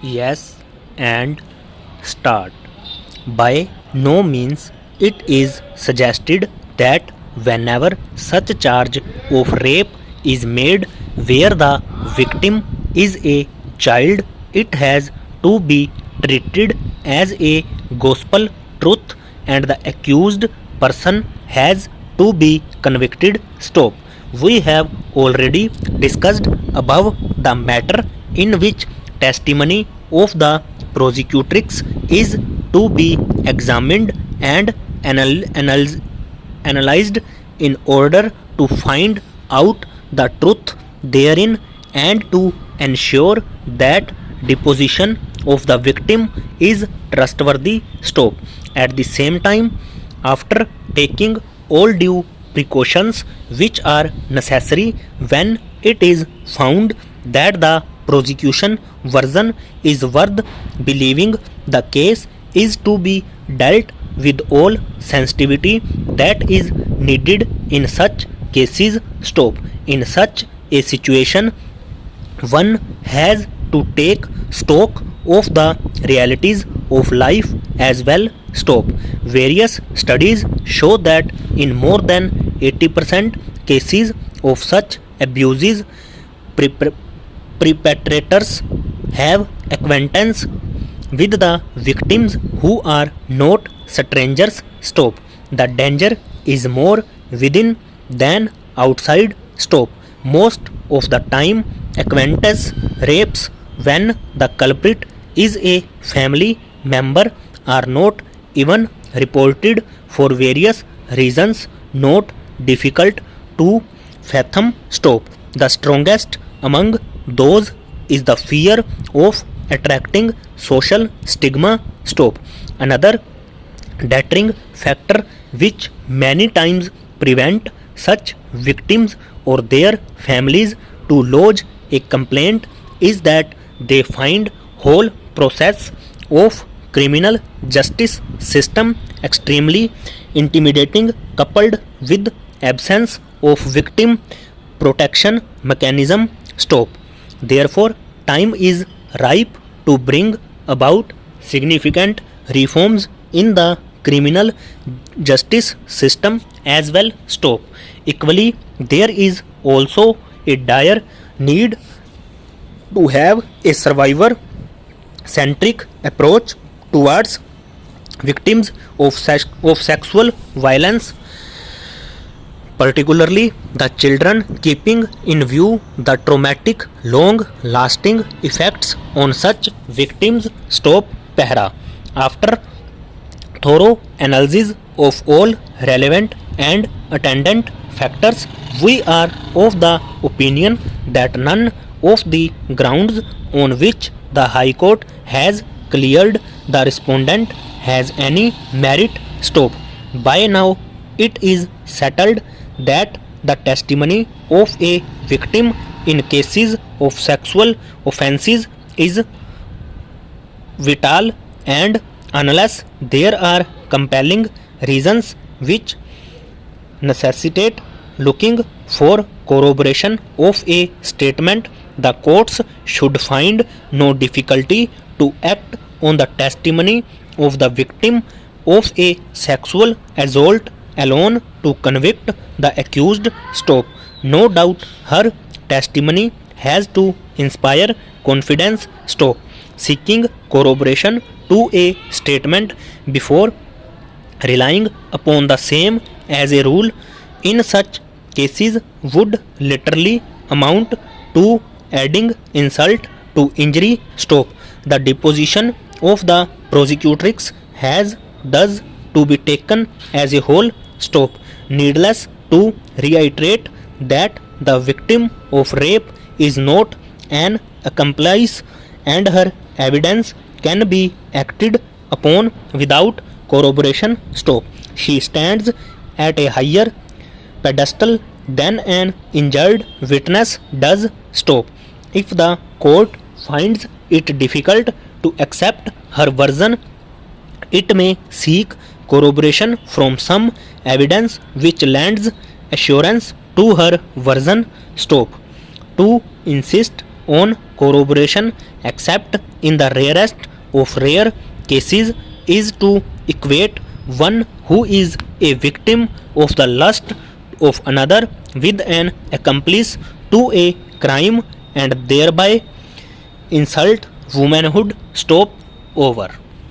Yes, and start. By no means it is suggested that whenever such charge of rape is made where the victim is a child, it has to be treated as a gospel truth and the accused person has to be convicted. Stop. We have already discussed above the matter in which testimony of the prosecutrix is to be examined and analyzed in order to find out the truth therein and to ensure that deposition of the victim is trustworthy. Stop. At the same time, after taking all due precautions which are necessary when it is found that the prosecution version is worth believing, the case is to be dealt with all sensitivity that is needed in such cases. Stop. In such a situation, one has to take stock of the realities of life as well. Stop. Various studies show that in more than 80% cases of such abuses, perpetrators have acquaintance with the victims who are not strangers. Stop. The danger is more within than outside. Stop. Most of the time, acquaintance rapes when the culprit is a family member are not even reported for various reasons not difficult to fathom. Stop. The strongest among those is the fear of attracting social stigma. Stop. Another deterring factor which many times prevent such victims or their families to lodge a complaint is that they find whole process of criminal justice system extremely intimidating, coupled with absence of victim protection mechanism. Stop. Therefore, time is ripe to bring about significant reforms in the criminal justice system as well. Stop. Equally, there is also a dire need to have a survivor centric approach towards victims of sexual violence, particularly the children, keeping in view the traumatic long lasting effects on such victims. Stop. Pehra. After thorough analysis of all relevant and attendant factors, we are of the opinion that none of the grounds on which the High Court has cleared the respondent has any merit. Stop. By now, it is settled that the testimony of a victim in cases of sexual offences is vital, and unless there are compelling reasons which necessitate looking for corroboration of a statement, the courts should find no difficulty to act on the testimony of the victim of a sexual assault alone to convict the accused. Stop. No doubt her testimony has to inspire confidence. Stop. Seeking corroboration to a statement before relying upon the same as a rule in such cases would literally amount to adding insult to injury. Stop. The deposition of the prosecutrix has thus to be taken as a whole. Stop. Needless to reiterate that the victim of rape is not an accomplice and her evidence can be acted upon without corroboration. Stop. She stands at a higher pedestal than an injured witness does. Stop. If the court finds it difficult to accept her version, it may seek corroboration from some evidence which lends assurance to her version. Stop. To insist on corroboration, except in the rarest of rare cases, is to equate one who is a victim of the lust of another with an accomplice to a crime and thereby insult womanhood. Stop over.